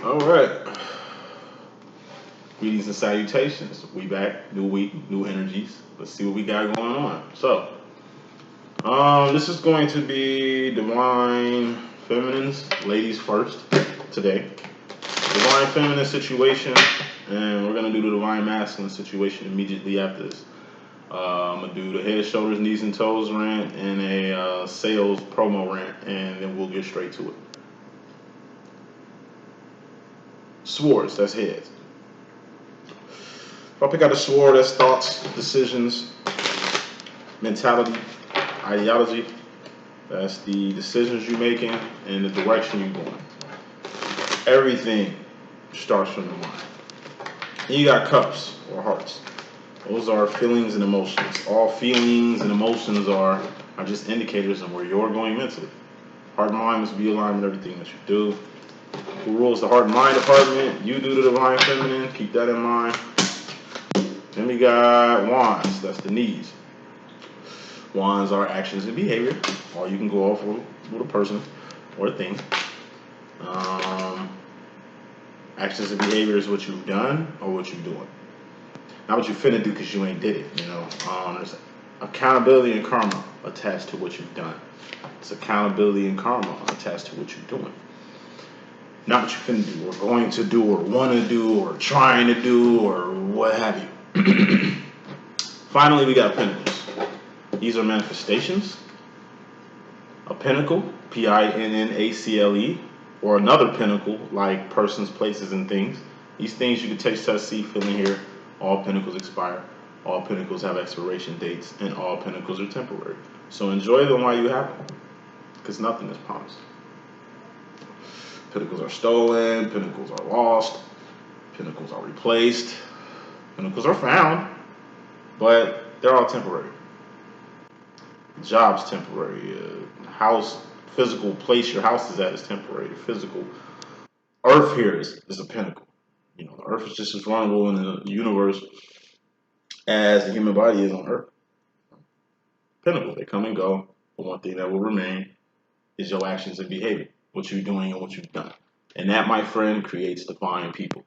All right. Greetings and salutations. We back, new week, new energies. Let's see what we got going on. This is going to be divine feminines, ladies first today. Divine feminine situation, and we're gonna do the divine masculine situation immediately after this. I'm gonna do the head, shoulders, knees, and toes rant and a sales promo rant, and then we'll get straight to it. Swords, that's heads. If I pick out a sword, that's thoughts, decisions, mentality, ideology. That's the decisions you're making and the direction you're going. Everything starts from the mind. And you got cups or hearts. Those are feelings and emotions. All feelings and emotions are just indicators of where you're going mentally. Heart and mind must be aligned with everything that you do. Who rules the heart and mind department? You do the divine feminine. Keep that in mind. Then we got wands. That's the knees. Wands are actions and behavior, or you can go off with a person or a thing. Actions and behavior is what you've done or what you're doing. Not what you finna do because you ain't did it. There's accountability and karma attached to what you've done. It's accountability and karma attached to what you're doing. Not what you finna do or going to do or want to do or trying to do or what have you. Finally, we got pentacles. These are manifestations. A pinnacle, Pinnacle, or another pinnacle, like persons, places, and things. These things you can taste, touch, see, feel, and hear. All pinnacles expire. All pinnacles have expiration dates, and all pinnacles are temporary. So enjoy them while you have them, because nothing is promised. Pinnacles are stolen. Pinnacles are lost. Pinnacles are replaced. Pinnacles are found, but they're all temporary. Job's temporary. House, physical place your house is at is temporary. Physical Earth here is a pinnacle. The Earth is just as vulnerable in the universe as the human body is on Earth. Pinnacle, they come and go. But one thing that will remain is your actions and behavior, what you're doing and what you've done. And that, my friend, creates divine people.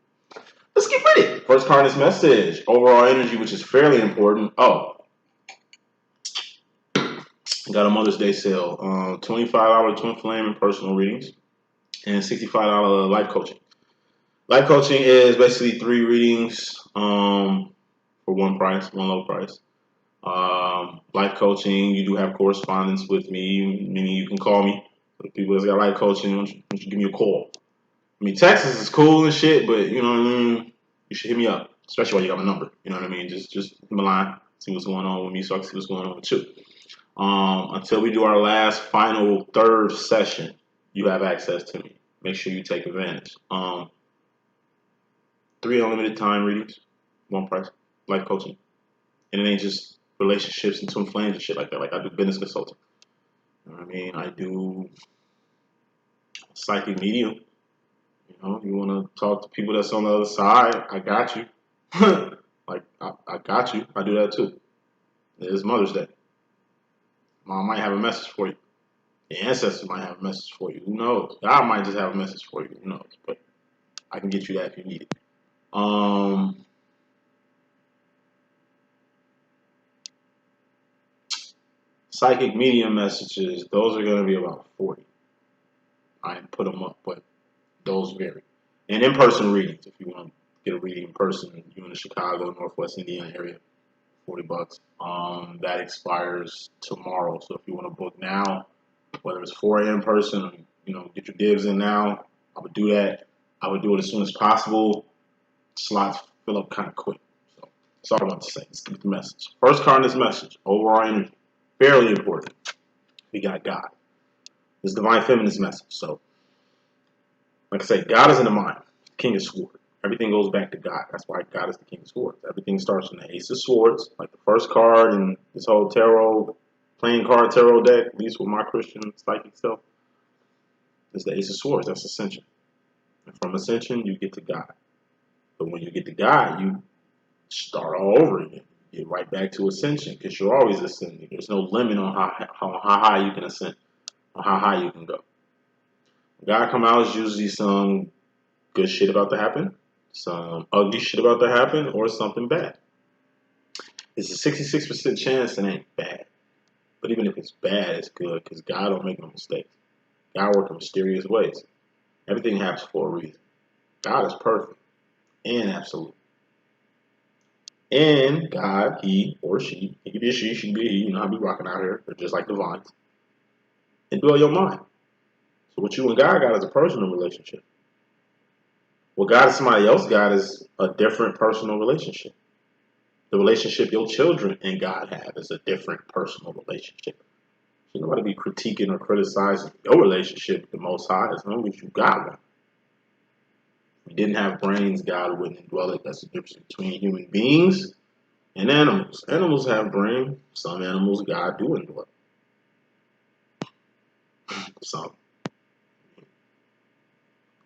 Let's get with it. First card is message. Overall energy, which is fairly important. Oh, got a Mother's Day sale. $25 twin flame and personal readings and $65 life coaching. Life coaching is basically 3 readings for one price, one low price. Life coaching, you do have correspondence with me, meaning you can call me. For the people that's got life coaching, why don't you give me a call? I mean, Texas is cool and shit, but you know what I mean? You should hit me up, especially while you got my number. You know what I mean? Just hit my line, see what's going on with me so I can see what's going on with you. Until we do our last, final, third session, you have access to me. Make sure you take advantage. 3 unlimited time readings, one price, life coaching. And it ain't just relationships and twin flames and shit like that. Like, I do business consulting. You know what I mean? I do psychic medium. You want to talk to people that's on the other side, I got you. Like, I got you. I do that too. It is Mother's Day. Mom might have a message for you. The ancestors might have a message for you. Who knows? God might just have a message for you. Who knows? But I can get you that if you need it. Psychic medium messages, those are going to be about 40. I didn't put them up, but those vary. And in-person readings, if you want to get a reading in person, you're in the Chicago, Northwest Indiana area, $40. That expires tomorrow. So if you want to book now, whether it's 4 a.m. person or, get your dibs in now, I would do that. I would do it as soon as possible. Slots fill up kind of quick. So that's all I want to say. Let's get the message. First card in this message, overall energy, fairly important. We got God. This divine feminist message. So, like I say, God is in the mind. King of Swords. Everything goes back to God. That's why God is the King of Swords. Everything starts from the Ace of Swords, like the first card in this whole tarot, playing card tarot deck, at least with my Christian psychic self, is the Ace of Swords. That's Ascension. And from Ascension, you get to God. But when you get to God, you start all over again. Get right back to Ascension because you're always ascending. There's no limit on how high you can ascend, or how high you can go. God come out is usually sung good shit about to happen, some ugly shit about to happen, or something bad. It's a 66% chance it ain't bad. But even if it's bad, it's good because God don't make no mistakes. God works in mysterious ways. Everything happens for a reason. God is perfect and absolute. And God, he or she, it could be a she could be a he, you know how I be rocking out here. They're just like divines. And dwell your mind. So what you and God got is a personal relationship. What God is somebody else got is a different personal relationship. The relationship your children and God have is a different personal relationship. So nobody be critiquing or criticizing your relationship with the Most High as long as you got one. If you didn't have brains, God wouldn't indwell it. That's the difference between human beings and animals. Animals have brains. Some animals, God do indwell. Some.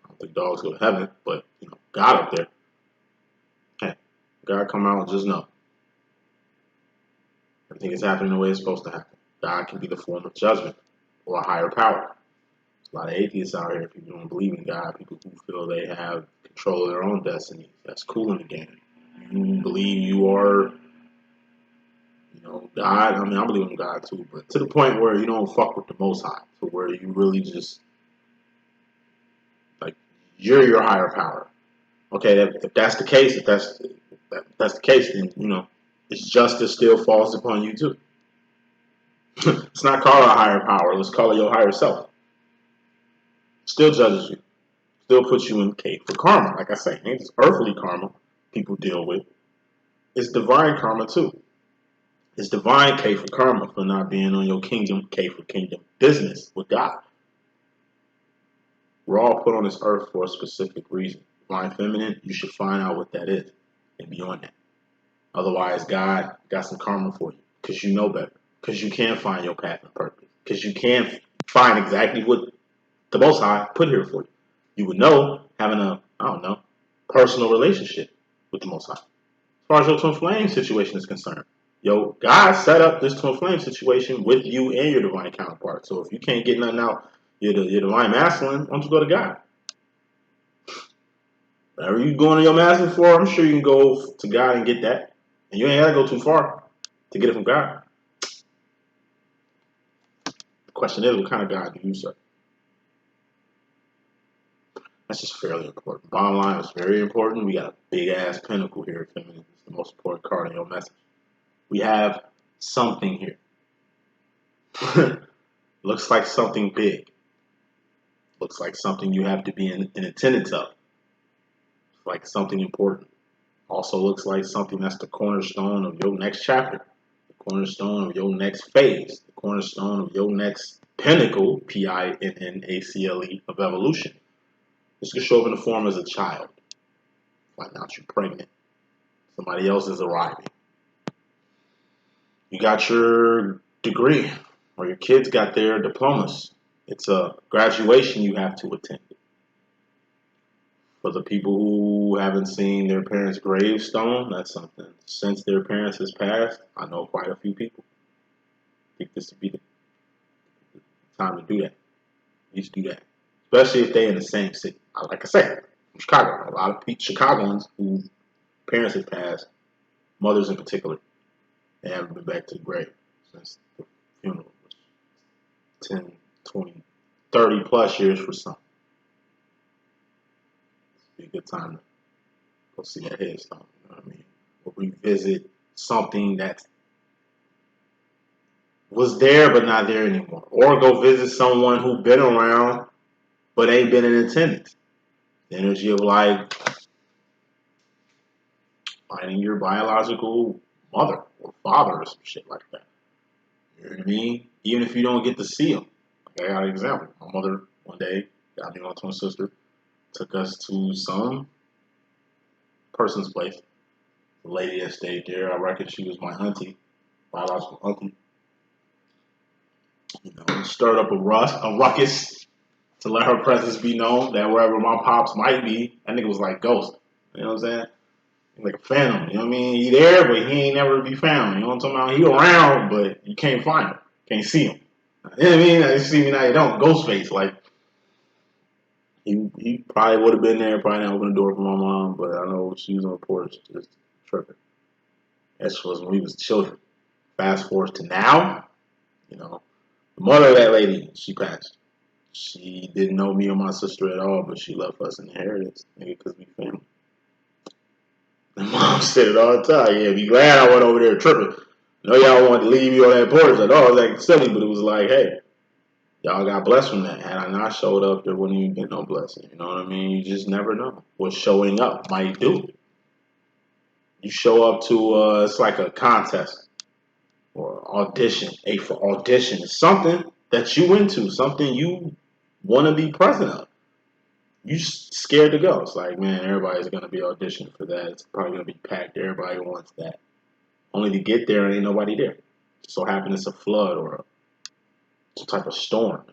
I don't think dogs go to heaven, but you know, God up there. Hey, God come out and just know. Everything is happening the way it's supposed to happen. God can be the form of judgment or a higher power. There's a lot of atheists out here. People don't believe in God. People who feel they have control of their own destiny. That's cool in the game. You believe you are, you know, God. I mean, I believe in God too, but to the point where you don't fuck with the Most High, to where you really just like you're your higher power. Okay, if that's the case, if that's the case, then you know, it's justice still falls upon you too. It's not called a higher power. Let's call it your higher self. Still judges you. Still puts you in cake for karma. Like I say, ain't just earthly karma people deal with. It's divine karma too. It's divine cake for karma for not being on your kingdom, cake for kingdom business with God. We're all put on this earth for a specific reason. Divine feminine, you should find out what that is and be on that. Otherwise, God got some karma for you because you know better. Because you can find your path and purpose. Because you can find exactly what the Most High put here for you. You would know having a, I don't know, personal relationship with the Most High. As far as your twin flame situation is concerned, yo, God set up this twin flame situation with you and your divine counterpart. So if you can't get nothing out, your divine masculine, why don't you go to God? Whatever you going to your masculine for, I'm sure you can go to God and get that. And you ain't got to go too far to get it from God. The question is, what kind of God do you serve? That's just fairly important. Bottom line is very important. We got a big ass pinnacle here, feminine. It's the most important card in your message. We have something here. Looks like something big. Looks like something you have to be in attendance of. It's like something important. Also looks like something that's the cornerstone of your next chapter. The cornerstone of your next phase. The cornerstone of your next pinnacle, PINNACLE, of evolution. This could show up in the form as a child. Find out you're pregnant. Somebody else is arriving. You got your degree, or your kids got their diplomas. It's a graduation you have to attend. For the people who haven't seen their parents' gravestone, that's something. Since their parents has passed, I know quite a few people. I think this would be the time to do that. You should do that. Especially if they're in the same city. Like I said, from Chicago. A lot of Chicagoans who parents have passed, mothers in particular, they haven't been back to the grave since the funeral. 10, 20, 30 plus years for some. It'd be a good time to go see that headstone. You know what I mean? Or revisit something that was there but not there anymore. Or go visit someone who's been around but ain't been in attendance. The energy of like finding your biological mother or father or some shit like that. You know what I mean? Even if you don't get to see them. Like I got an example. My mother one day got me and my twin sister, took us to some person's place. The lady that stayed there, I reckon she was my auntie, biological auntie. You know, stirred up a ruckus to let her presence be known that wherever my pops might be, that nigga was like ghost. You know what I'm saying? Like a phantom. You know what I mean? He there, but he ain't never be found. You know what I'm talking about? He around, but you can't find him. Can't see him. You know what I mean? You see me now, you don't. Ghostface, like. He probably would have been there, probably not open the door for my mom, but I know she was on the porch just tripping. That was when we was children. Fast forward to now, you know, the mother of that lady, she passed. She didn't know me or my sister at all, but she left us an inheritance, nigga, because we family. And mom said it all the time. Yeah, be glad I went over there tripping. I know y'all wanted to leave me on that porch. I know I was acting silly, but it was like, hey, y'all got blessed from that. Had I not showed up, there wouldn't even been no blessing. You know what I mean? You just never know what showing up might do. You show up to, it's like a contest or audition. A for audition is something that you into, something you want to be present of. You scared to go. It's like, man, everybody's going to be auditioning for that. It's probably going to be packed. Everybody wants that. Only to get there, ain't nobody there. So happen it's a flood or some type of storm.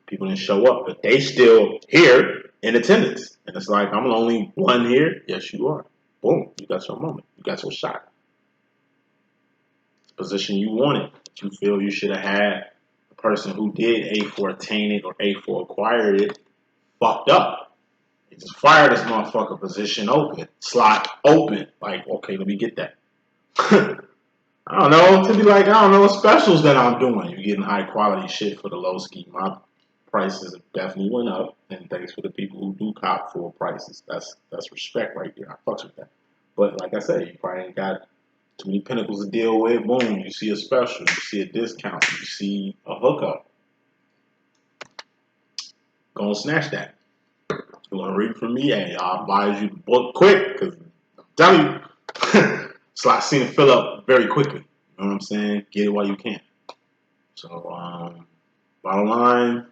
People didn't show up, but they still here in attendance. And it's like, I'm the only one here. Yes, you are. Boom. You got your moment. You got your shot. Position you wanted. You feel you should have had the person who did A4 attain it or A4 acquired it fucked up. They just fired this motherfucker, position open, slot open. Like, okay, let me get that. I don't know. To be like, I don't know what specials that I'm doing. You're getting high quality shit for the low ski. My prices have definitely went up, and thanks for the people who do cop full prices. That's respect right there. I fucks with that. But like I said, you probably ain't got too many pinnacles to deal with. Boom, you see a special, you see a discount, you see a hookup. Go and snatch that. You want to read from me? Hey, I'll advise you to book quick because I'm telling you, slot seen it fill up very quickly. You know what I'm saying? Get it while you can. So, bottom line,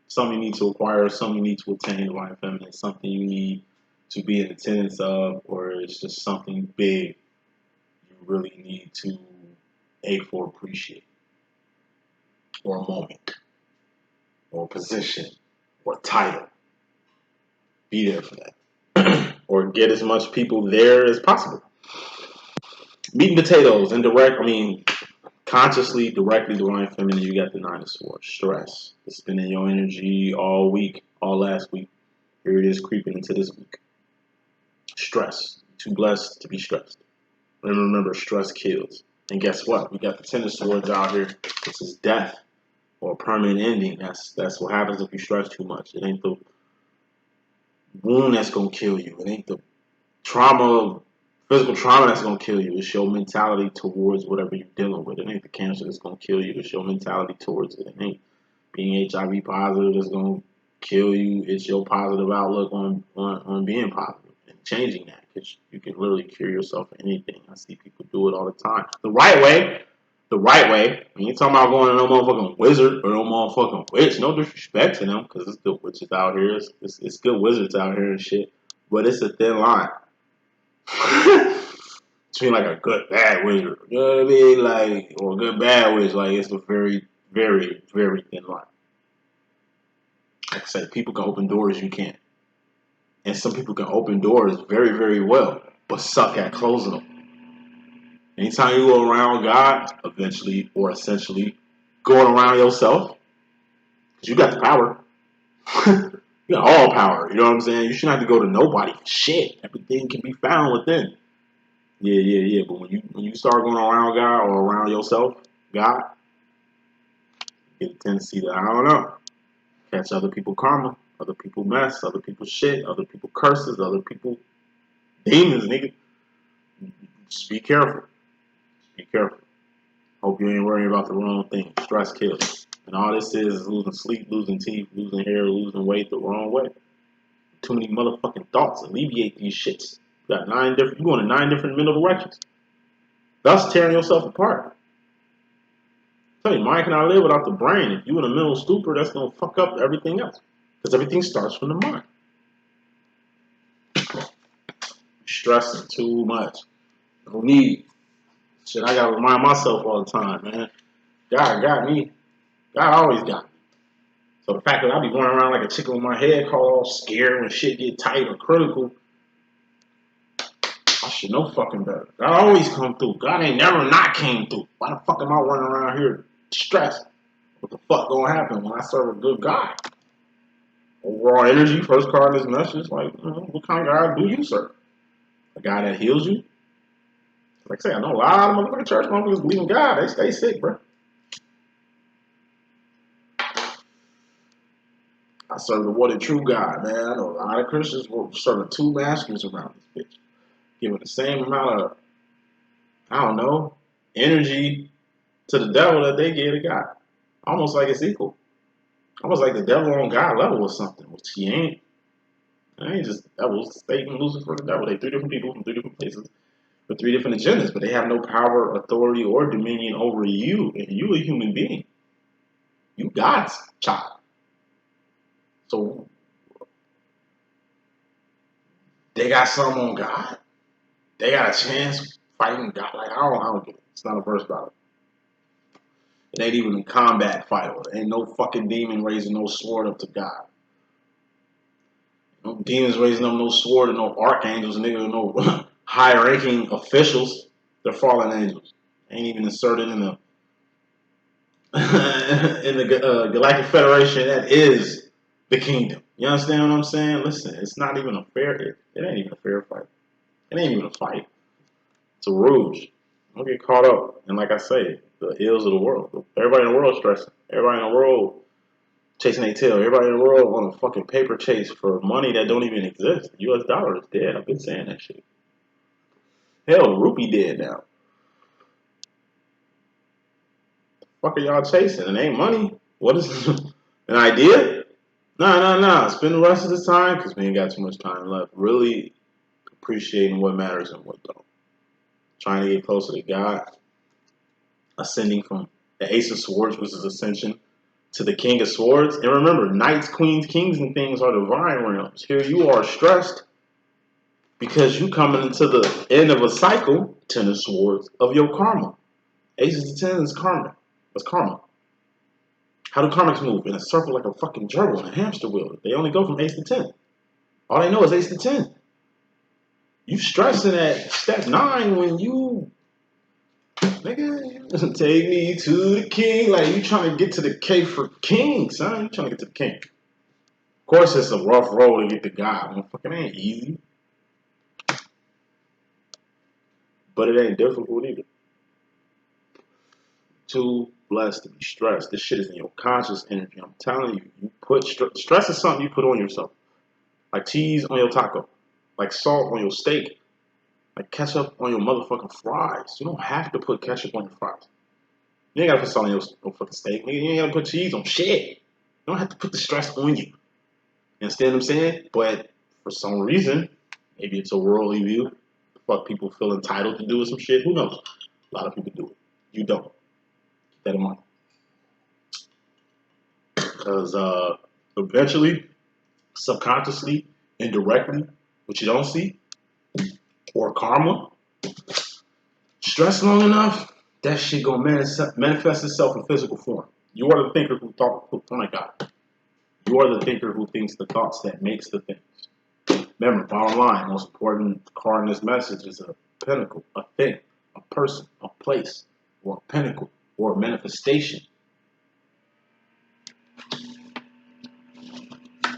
something you need to acquire, something you need to attain, divine feminine, something you need to be in attendance of, or it's just something big you really need to A for appreciate, or a moment, or a position, or a title. Be there for that. Or get as much people there as possible. Meat and potatoes, indirect, consciously, directly, divine feminine, you got the 9 of swords. Stress. It's spending your energy all week, all last week. Here it is creeping into this week. Stress. Too blessed to be stressed. And remember, stress kills. And guess what? We got the 10 of swords out here. This is death or permanent ending. That's what happens if you stress too much. It ain't the wound that's gonna kill you. It ain't the trauma, physical trauma that's gonna kill you. It's your mentality towards whatever you're dealing with. It ain't the cancer that's gonna kill you. It's your mentality towards it. It ain't being HIV positive that's gonna kill you. It's your positive outlook on being positive and changing that, because you can literally cure yourself for anything. I see people do it all the time. The right way. The right way. You ain't talking about going to no motherfucking wizard or no motherfucking witch. No disrespect to them, because it's good witches out here. It's good wizards out here and shit. But it's a thin line. Between like a good bad wizard, you know what I mean? Like, or a good bad wizard, like it's a very, very, very thin line. Like I said, people can open doors you can't. And some people can open doors very, very well, but suck at closing them. Anytime you go around God, eventually or essentially going around yourself, because you got the power. You got all power, you know what I'm saying? You shouldn't have to go to nobody for shit. Everything can be found within. Yeah. But when you start going around God or around yourself, God, you get a tendency to, I don't know, catch other people karma, other people mess, other people shit, other people curses, other people demons, nigga. Just be careful. Be careful. Hope you ain't worrying about the wrong thing. Stress kills. And all this is losing sleep, losing teeth, losing hair, losing weight the wrong way. Too many motherfucking thoughts. Alleviate these shits. You got you going in 9 different mental directions. Thus tearing yourself apart. I tell you, mind cannot live without the brain. If you in a mental stupor, that's gonna fuck up everything else. Because everything starts from the mind. Stressing too much. No need. Shit, I gotta remind myself all the time, man. God got me. God always got me. So the fact that I be going around like a chicken with my head all scared when shit get tight or critical, I should know fucking better. God always come through. God ain't never not came through. Why the fuck am I running around here stressed? What the fuck gonna happen when I serve a good God? overall energy. First card in this message, like, what kind of God do you serve? A God that heals you? Like I say, I know a lot of motherfucking church motherfuckers believe in God. They stay sick, bro. I serve the one and true God, man. I know a lot of Christians were serving two masters around this bitch, giving the same amount of, I don't know, energy to the devil that they give to God. Almost like it's equal. Almost like the devil on God level or something, which he ain't. It ain't just devils. Satan, Lucifer, the devil. They three different people from three different places with three different agendas, but they have no power, authority, or dominion over you. And you a human being. You God's child. So they got something on God. They got a chance fighting God. Like I don't get it. It's not a verse about it. It ain't even a combat fight. There ain't no fucking demon raising no sword up to God. No demons raising up no sword and no archangels, nigga, no high-ranking officials. They're fallen angels. Ain't even inserted in the in the Galactic Federation that is the kingdom. You understand what I'm saying? Listen, it's not even a fair. It ain't even a fair fight. It ain't even a fight. It's a ruse. Don't get caught up. And like I say, the ills of the world. Everybody in the world stressing. Everybody in the world chasing their tail. Everybody in the world on a fucking paper chase for money that don't even exist. The US dollar is dead. I've been saying that shit. Hell, the rupee dead now. Fuck are y'all chasing? It ain't money. What is an idea? Nah. Spend the rest of the time, because we ain't got too much time left, really appreciating what matters and what don't. Trying to get closer to God. Ascending from the Ace of Swords, which is Ascension, to the King of Swords. And remember, knights, queens, kings, and things are divine realms. Here you are stressed because you coming into the end of a cycle, Ten of Swords, of your karma. Aces of Ten is karma. What's karma? How do karmics move? In a circle like a fucking gerbil in a hamster wheel. They only go from Ace to 10. All they know is Ace to 10. You stressing at step 9 when you, nigga, take me to the king. Like, you trying to get to the K for king, son. You trying to get to the king. Of course, it's a rough road to get to God. Motherfucking ain't easy. But it ain't difficult either. Too blessed to be stressed. This shit is in your conscious energy. I'm telling you, you put stress is something you put on yourself. Like cheese on your taco. Like salt on your steak. Like ketchup on your motherfucking fries. You don't have to put ketchup on your fries. You ain't gotta put salt on your fucking steak. You ain't gotta put cheese on shit. You don't have to put the stress on you. You understand what I'm saying? But for some reason, maybe it's a worldly view. Fuck, people feel entitled to do some shit. Who knows? A lot of people do it. You don't. Keep that in mind. Because eventually, subconsciously, indirectly, what you don't see, or karma, stress long enough, that shit gonna manifest itself in physical form. You are the thinker who thought. Oh my God. You are the thinker who thinks the thoughts that makes the things. Remember, bottom line, most important card in this message is a pinnacle, a thing, a person, a place, or a pinnacle, or a manifestation.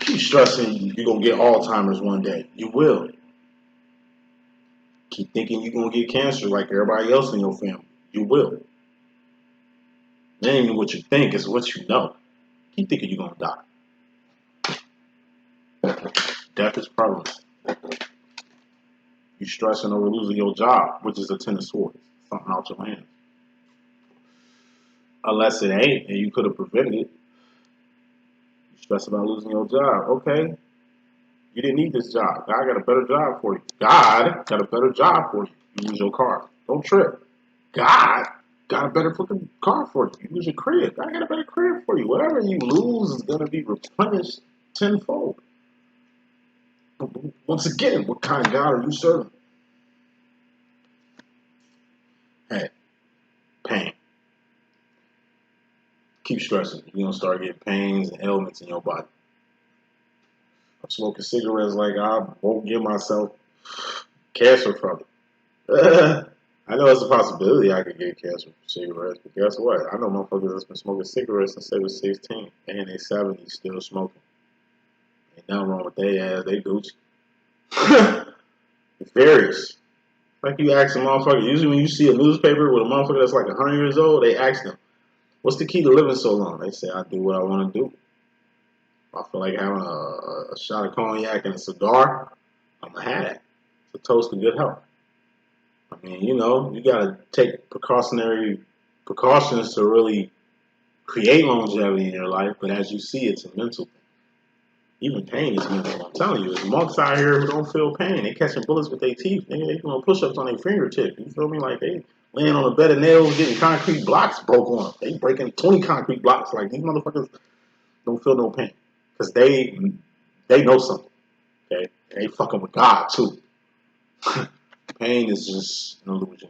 Keep stressing you're going to get Alzheimer's one day. You will. Keep thinking you're going to get cancer like everybody else in your family. You will. It ain't even what you think, it's what you know. Keep thinking you're going to die. Death is prevalent. You're stressing over losing your job, which is a Ten of Swords. Something out your hands. Unless it ain't, and you could have prevented it. You stress about losing your job. Okay. You didn't need this job. God got a better job for you. God got a better job for you. You lose your car. Don't trip. God got a better fucking car for you. You lose your crib. God got a better crib for you. Whatever you lose is going to be replenished tenfold. But once again, what kind of God are you serving? Hey, pain. Keep stressing. You're going to start getting pains and ailments in your body. I'm smoking cigarettes like I won't give myself cancer from it. I know it's a possibility I could get cancer from cigarettes, but guess what? I know motherfuckers that's been smoking cigarettes since they was 16 and they 70s still smoking. Ain't nothing wrong with their ass. They Gucci. It varies. Like you ask a motherfucker, usually when you see a newspaper with a motherfucker that's like 100 years old, they ask them, what's the key to living so long? They say, I do what I want to do. If I feel like having a shot of cognac and a cigar, I'm going to have that. It's a toast to good health. I mean, you know, you got to take precautionary precautions to really create longevity in your life, but as you see, it's a mental thing. Even pain is mental. I'm telling you, there's monks out here who don't feel pain. They catching bullets with their teeth. They doing push-ups on their fingertip. You feel me? Like they laying on a bed of nails, getting concrete blocks broke on them. They breaking 20 concrete blocks. Like these motherfuckers don't feel no pain because they know something. Okay, and they fucking with God too. Pain is just an illusion.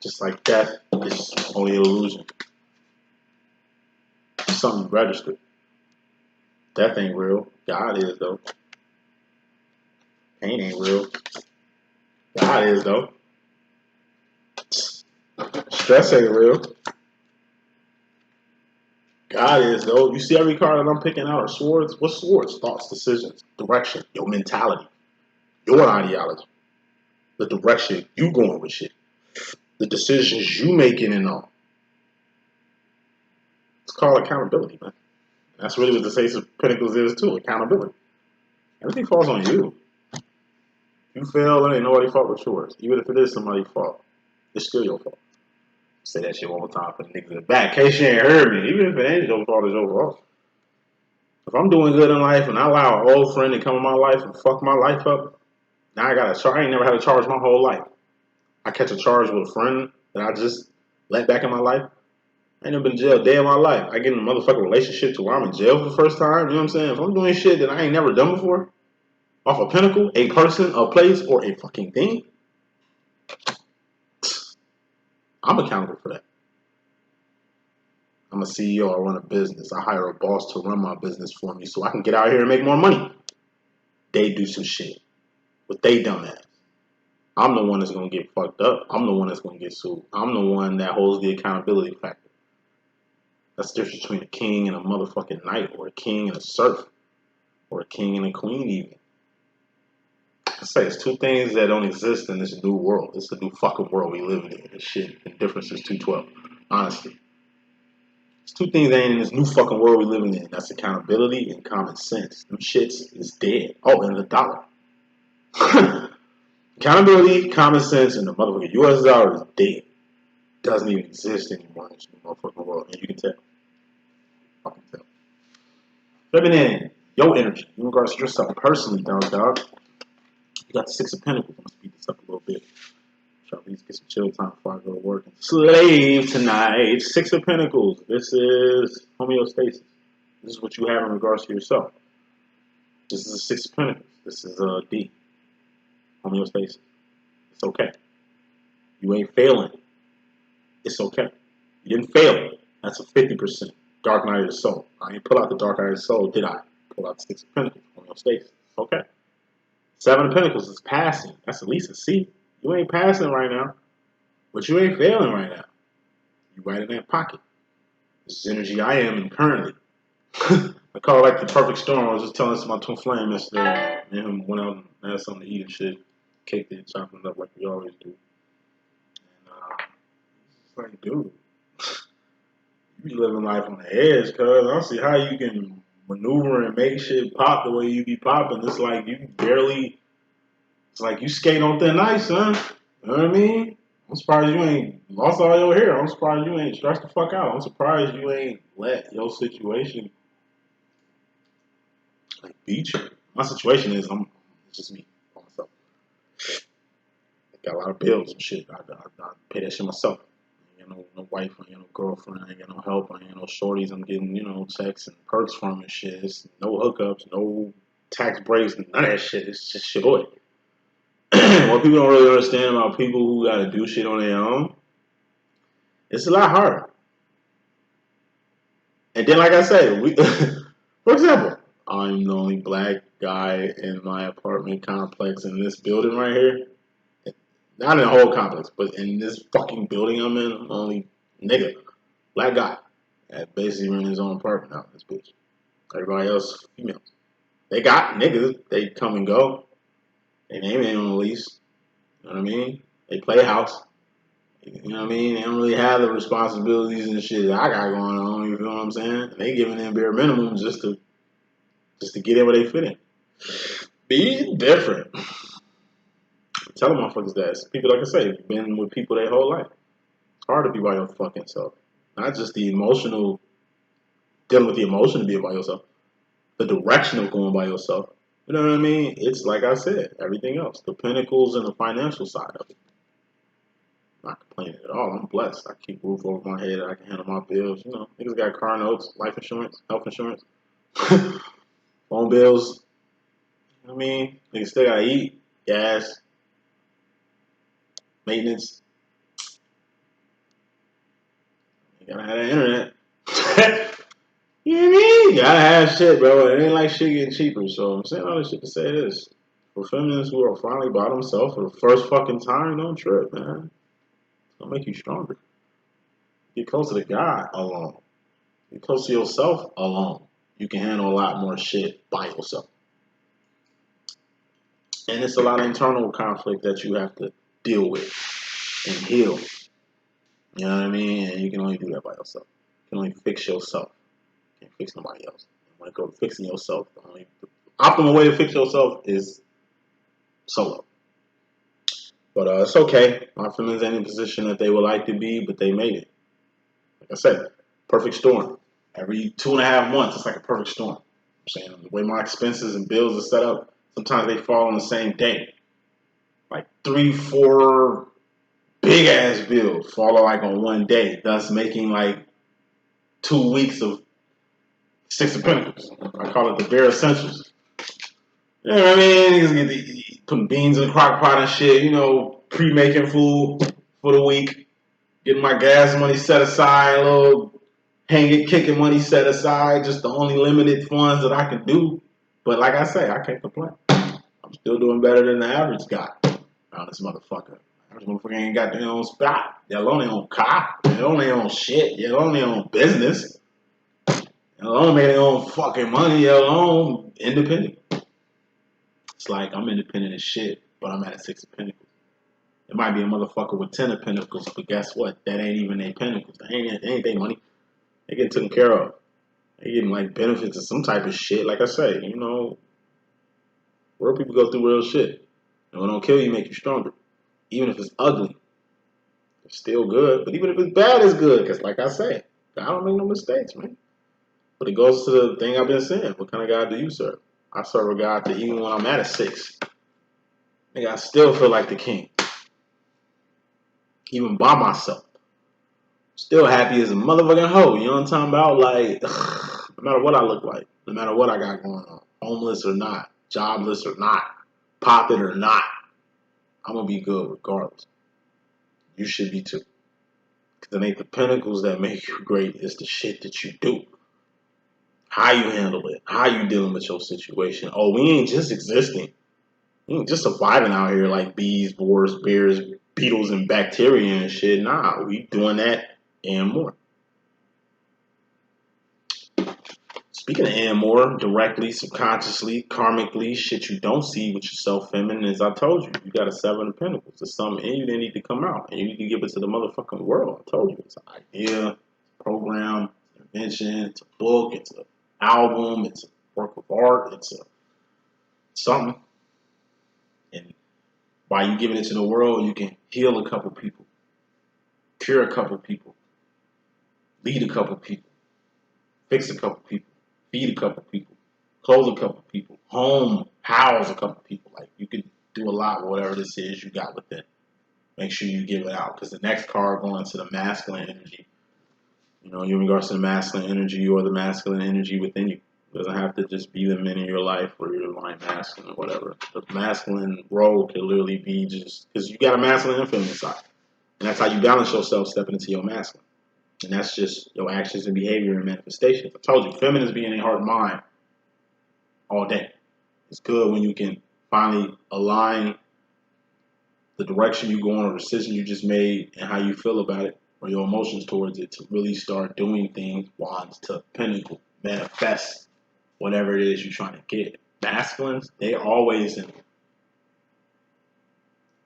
Just like death is only an illusion. It's something registered. Death ain't real. God is though. Pain ain't real. God is though. Stress ain't real. God is though. You see every card that I'm picking out are swords. What swords? Thoughts, decisions, direction, your mentality, your ideology, the direction you going with shit, the decisions you making and all. It's called accountability, man. That's really what the Ace of Pentacles is too. Accountability. Everything falls on you. You fail, it ain't nobody's fault but yours. Even if it is somebody's fault, it's still your fault. Say that shit one more time for the niggas in the back. In case you ain't heard me. Even if it ain't your fault, it's your fault. If I'm doing good in life and I allow an old friend to come in my life and fuck my life up, now I got to charge. I ain't never had a charge my whole life. I catch a charge with a friend that I just let back in my life. I ain't never been in jail a day in my life. I get in a motherfucking relationship to where I'm in jail for the first time. You know what I'm saying? If I'm doing shit that I ain't never done before, off a pinnacle, a person, a place, or a fucking thing, I'm accountable for that. I'm a CEO. I run a business. I hire a boss to run my business for me so I can get out here and make more money. They do some shit with they dumb ass. I'm the one that's going to get fucked up. I'm the one that's going to get sued. I'm the one that holds the accountability factor. That's the difference between a king and a motherfucking knight, or a king and a serf, or a king and a queen even. I say it's two things that don't exist in this new world. It's the new fucking world we live in. This shit, the difference is 212. Honestly. It's two things that ain't in this new fucking world we living in. That's accountability and common sense. Them shits is dead. Oh, and the dollar. Accountability, common sense, and the motherfucking US dollar is dead. Doesn't even exist anymore in this new motherfucking world. And you can tell. Fucking tell. Living in your energy in regards to yourself personally, dog. You got the Six of Pentacles. I'm gonna speed this up a little bit. Try to at least get some chill time before I go to work and slave tonight. Six of Pentacles. This is homeostasis. This is what you have in regards to yourself. This is a Six of Pentacles. This is a D. Homeostasis. It's okay. You ain't failing. It's okay. You didn't fail. That's a 50%. Dark Night of the Soul. I ain't pull out the Dark Night of the Soul, did I? Pull out the Six of Pentacles. Homeostasis. It's okay. Seven of Pentacles is passing. That's at least a C. You ain't passing right now, but you ain't failing right now. You right in that pocket. This is energy I am in currently. I call it like the perfect storm. I was just telling this to my twin flame yesterday. Me and him went out and had something to eat and shit. Caked it, chopping it up like we always do. And it's like, dude, you be living life on the edge, cuz I don't see how you can maneuver and make shit pop the way you be popping. It's like you barely, it's like you skate on thin ice, son. You know what I mean? I'm surprised you ain't lost all your hair. I'm surprised you ain't stressed the fuck out. I'm surprised you ain't let your situation like beat you. My situation is it's just me by myself. I got a lot of bills and shit. I pay that shit myself. I ain't got no wife, I ain't got no girlfriend, I ain't got no help, I ain't got no shorties I'm getting, checks and perks from and shit. It's no hookups, no tax breaks, none of that shit. It's just shit boy. What people don't really understand about people who gotta do shit on their own, it's a lot harder. And then, like I said, for example, I'm the only black guy in my apartment complex in this building right here. Not in the whole complex, but in this fucking building I'm in, I'm the only nigga, black guy, that basically ran his own apartment out in this bitch. Everybody else, females. They got niggas. They come and go. They name it on the lease. You know what I mean? They play house. You know what I mean? They don't really have the responsibilities and shit that I got going on. You feel what I'm saying? They giving them bare minimum just to get in where they fit in. Be different. Tell them motherfuckers that. People, like I say, been with people their whole life. It's hard to be by your fucking self. Not just the emotional, dealing with the emotion to be by yourself. The direction of going by yourself. You know what I mean? It's like I said, everything else. The pinnacles and the financial side of it. I'm not complaining at all. I'm blessed. I keep a roof over my head. I can handle my bills. You know, niggas got car notes, life insurance, health insurance, phone bills. You know what I mean? Niggas still gotta eat, gas, maintenance. You gotta have that internet. You know what I mean? You gotta have shit, bro. It ain't like shit getting cheaper. So I'm saying all this shit to say this. For feminists who are finally by themselves for the first fucking time, don't trip, man. It's gonna make you stronger. Get closer to God alone. Get close to yourself alone. You can handle a lot more shit by yourself. And it's a lot of internal conflict that you have to deal with and heal. You know what I mean? And you can only do that by yourself. You can only fix yourself. You can't fix nobody else. And when it comes to fixing yourself, the optimal way to fix yourself is solo. But it's okay. My feelings ain't in the position that they would like to be, but they made it. Like I said, perfect storm. Every 2.5 months, it's like a perfect storm. I'm saying the way my expenses and bills are set up, sometimes they fall on the same day. Like 3, 4 big ass bills fall like on one day, thus making like 2 weeks of Six of Pentacles. I call it the bare essentials. You know what I mean? Niggas get putting beans in the crock pot and shit, you know, pre-making food for the week, getting my gas money set aside, a little hanging, kicking money set aside, just the only limited funds that I can do. But like I say, I can't complain. I'm still doing better than the average guy around this motherfucker. Average motherfucker ain't got their own spot. They alone their own car. They alone their own shit. They alone their own business. They alone make their own fucking money. They alone independent. It's like I'm independent as shit, but I'm at a 6 of Pentacles. It might be a motherfucker with 10 of Pentacles, but guess what? That ain't even their Pentacles. That ain't their money. They getting taken care of. They getting like benefits of some type of shit. Like I say, you know, real people go through real shit. And when it don't kill you, make you stronger. Even if it's ugly, it's still good. But even if it's bad, it's good. Because like I say, God don't make no mistakes, man. But it goes to the thing I've been saying. What kind of God do you serve? I serve a God that even when I'm at a 6, I still feel like the king. Even by myself. Still happy as a motherfucking hoe. You know what I'm talking about? Like, no matter what I look like. No matter what I got going on. Homeless or not. Jobless or not. Popping or not. I'm going to be good regardless. You should be too. Because it ain't the pinnacles that make you great. It's the shit that you do. How you handle it. How you dealing with your situation. Oh, we ain't just existing. We ain't just surviving out here like bees, boars, bears, beetles, and bacteria and shit. Nah, we doing that and more. Speaking of and more, directly, subconsciously, karmically, shit you don't see with yourself, feminine, as I told you, you got a 7 of Pentacles. There's something in you that need to come out, and you need to give it to the motherfucking world. I told you, it's an idea, a program, an invention, it's a book, it's an album, it's a work of art, it's a something. And by you giving it to the world, you can heal a couple people, cure a couple people, lead a couple people, fix a couple people, feed a couple people, clothe a couple people, house a couple people. Like, you could do a lot with whatever this is you got within. Make sure you give it out. Because the next card going to the masculine energy. You know, in regards to the masculine energy or the masculine energy within you. It doesn't have to just be the men in your life or your line masculine or whatever. The masculine role could literally be just because you got a masculine and feminine side. And that's how you balance yourself stepping into your masculine. And that's just your actions and behavior and manifestations. I told you, feminines be in their heart and mind all day. It's good when you can finally align the direction you go on or the decision you just made and how you feel about it or your emotions towards it to really start doing things, wands to pinnacle, manifest whatever it is you're trying to get. Masculines, they always in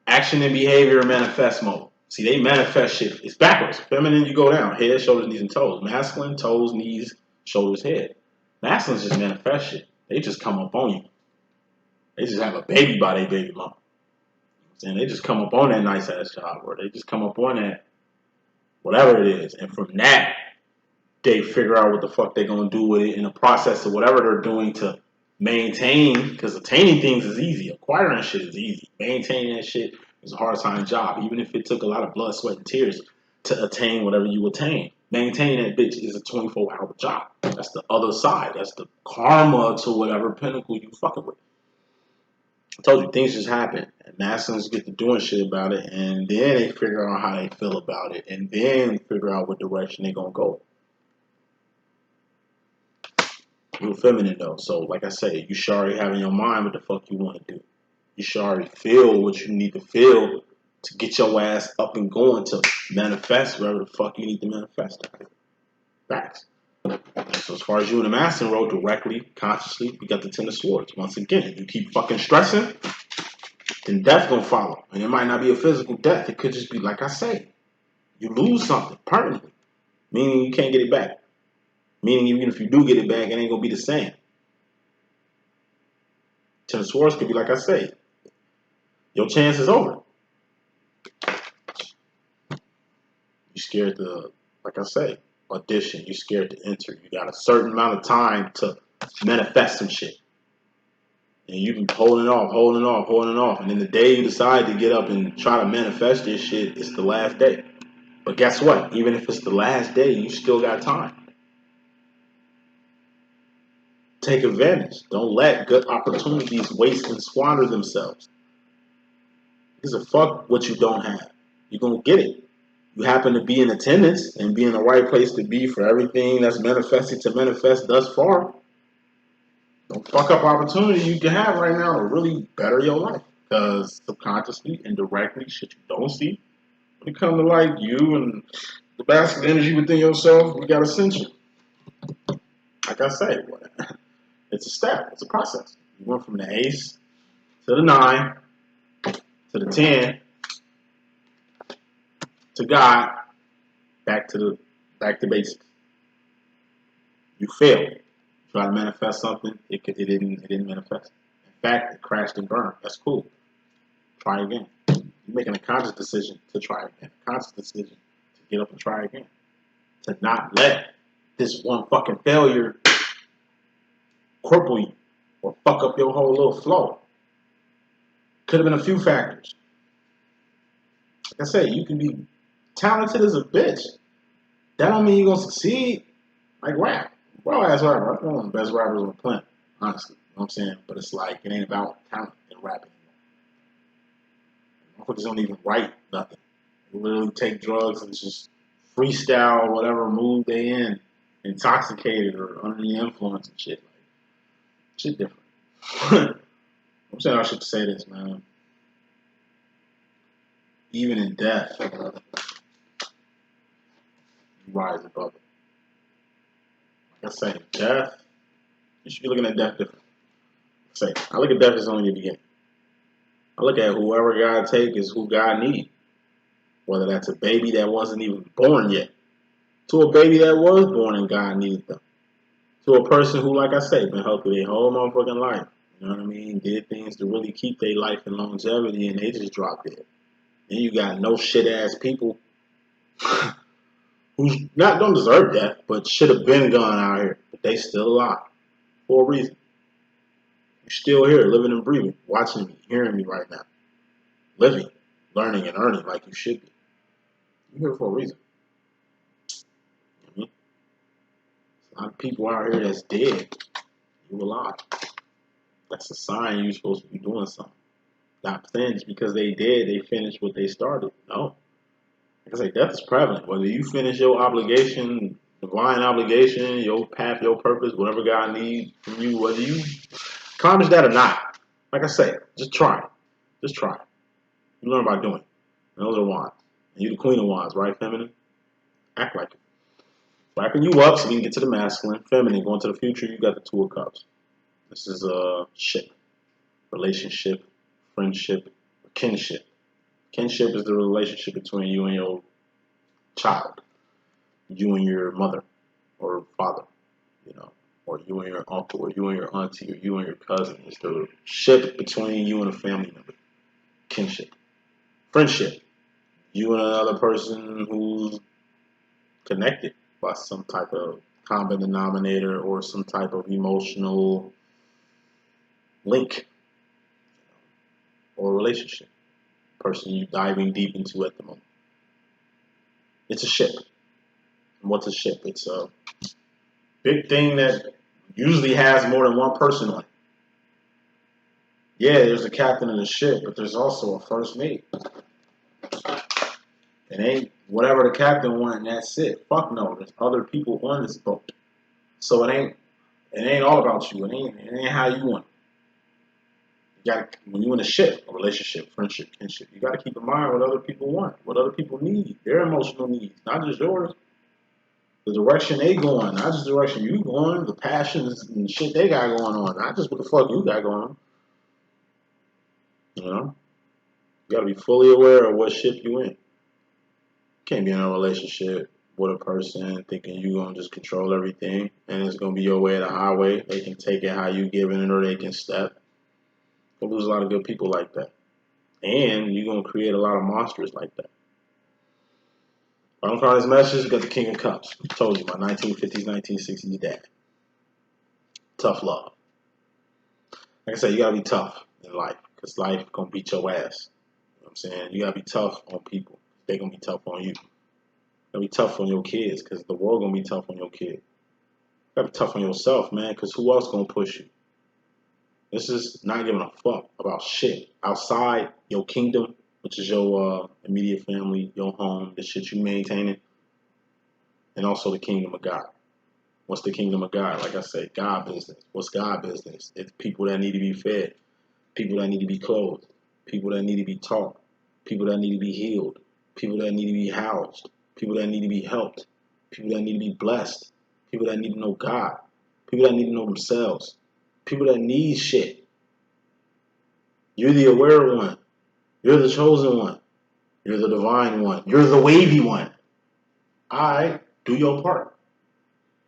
action and behavior and manifest mode. See, they manifest shit. It's backwards. Feminine, you go down. Head, shoulders, knees, and toes. Masculine, toes, knees, shoulders, head. Masculines just manifest shit. They just come up on you. They just have a baby by their baby mama. And they just come up on that nice ass job, or they just come up on that whatever it is. And from that, they figure out what the fuck they're gonna do with it in the process of whatever they're doing to maintain, because attaining things is easy. Acquiring shit is easy. Maintaining that shit is a hard time job, even if it took a lot of blood, sweat, and tears to attain whatever you attain. Maintaining that bitch is a 24-hour job. That's the other side. That's the karma to whatever pinnacle you fucking with. I told you, things just happen. And masculines get to doing shit about it, and then they figure out how they feel about it, and then figure out what direction they're gonna go. You're feminine though, so like I say, you should already have in your mind what the fuck you want to do. You should already feel what you need to feel to get your ass up and going to manifest whatever the fuck you need to manifest. Facts. So as far as you and the masculine road directly, consciously, you got the Ten of Swords. Once again, if you keep fucking stressing, then death gonna follow. And it might not be a physical death. It could just be like I say, you lose something permanently, meaning you can't get it back. Meaning even if you do get it back, it ain't gonna be the same. Ten of Swords could be like I say, your chance is over. You scared to, like I say, audition. You scared to enter. You got a certain amount of time to manifest some shit. And you've been holding off. And then the day you decide to get up and try to manifest this shit, it's the last day. But guess what? Even if it's the last day, you still got time. Take advantage. Don't let good opportunities waste and squander themselves. Because fuck what you don't have. You're going to get it. You happen to be in attendance and be in the right place to be for everything that's manifested to manifest thus far. Don't fuck up opportunity you can have right now to really better your life. Because subconsciously, indirectly, shit you don't see, when it comes to like you and the basket energy within yourself, you got Ascension. Like I say, it's a step. It's a process. You went from the ace to the 9 to the 10 to God, back to basics. You failed. Try to manifest something, it didn't manifest. In fact, it crashed and burned. That's cool. Try again. You're making a conscious decision to try again. A conscious decision to get up and try again. To not let this one fucking failure cripple you or fuck up your whole little flow. Could have been a few factors. Like I said, you can be talented as a bitch. That don't mean you're gonna succeed. Like rap. Well, ass rapper. I'm one of the best rappers on the planet, honestly. You know what I'm saying? But it's like, it ain't about talent in rapping anymore. Motherfuckers don't even write nothing. They literally take drugs and just freestyle whatever mood they in, intoxicated or under the influence and shit. Like, shit different. I'm saying I should say this, man. Even in death, you rise above it. Like I say, death, you should be looking at death different. I look at death as only the beginning. I look at whoever God take is who God needs. Whether that's a baby that wasn't even born yet, to a baby that was born and God needed them, to a person who, like I say, been healthy their whole motherfucking life. You know what I mean? Did things to really keep their life and longevity, and they just dropped dead. Then you got no shit ass people who don't deserve death, but should have been gone out here, but they still alive for a reason. You're still here, living and breathing, watching me, hearing me right now, living, learning, and earning like you should be. You're here for a reason. You know what I mean? There's a lot of people out here that's dead. You alive. That's a sign you're supposed to be doing something. Not finished because they did. They finished what they started. No. Like I say, death is prevalent. Whether you finish your obligation, divine obligation, your path, your purpose, whatever God needs from you, whether you accomplish that or not. Like I say, just try it. Just try it. You learn by doing it. And those are wands. And you're the queen of wands, right, feminine? Act like it. Wrapping you up so you can get to the masculine. Feminine, going to the future, you got the 2 of cups. This is a ship, relationship, friendship, or kinship. Kinship is the relationship between you and your child, you and your mother or father, you know, or you and your uncle, or you and your auntie, or you and your cousin. It's the ship between you and a family member. Kinship. Friendship. You and another person who's connected by some type of common denominator or some type of emotional link or relationship. Person you diving deep into at the moment. It's a ship. And what's a ship? It's a big thing that usually has more than one person on it. Yeah, there's a captain of the ship, but there's also a first mate. It ain't whatever the captain wants, and that's it. Fuck no, there's other people on this boat. So it ain't all about you. It ain't how you want it. You got when you in a ship, a relationship, friendship, kinship, you gotta keep in mind what other people want, what other people need, their emotional needs, not just yours. The direction they going, not just the direction you going, the passions and shit they got going on, not just what the fuck you got going on. You know? You gotta be fully aware of what ship you in. Can't be in a relationship with a person thinking you gonna just control everything and it's gonna be your way or the highway. They can take it how you giving it or they can step. You'll lose a lot of good people like that. And you're gonna create a lot of monsters like that. I'm trying this message, got the King of Cups. I told you, my 1950s, 1960s dad. Tough love. Like I said, you gotta be tough in life, because life gonna beat your ass. You know what I'm saying? You gotta be tough on people. They gonna be tough on you. You gotta be tough on your kids, because the world gonna be tough on your kids. You gotta be tough on yourself, man, because who else gonna push you? This is not giving a fuck about shit outside your kingdom, which is your immediate family, your home, the shit you maintaining, and also the kingdom of God. What's the kingdom of God? Like I said, God business. What's God business? It's people that need to be fed, people that need to be clothed, people that need to be taught, people that need to be healed, people that need to be housed, people that need to be helped, people that need to be blessed, people that need to know God, people that need to know themselves, people that need shit. You're the aware one. You're the chosen one. You're the divine one. You're the wavy one. Alright, do your part.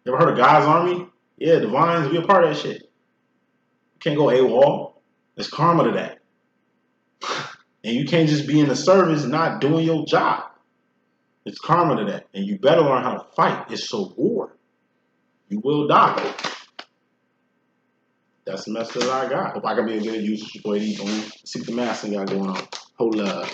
You ever heard of God's Army? Yeah, divines be a part of that shit. You can't go AWOL. There's karma to that. And you can't just be in the service not doing your job. It's karma to that. And you better learn how to fight. It's a war. You will die. That's the message that I got. Hope I can be a good user. Your boy D.Boom. See what the master got going on. Hold up.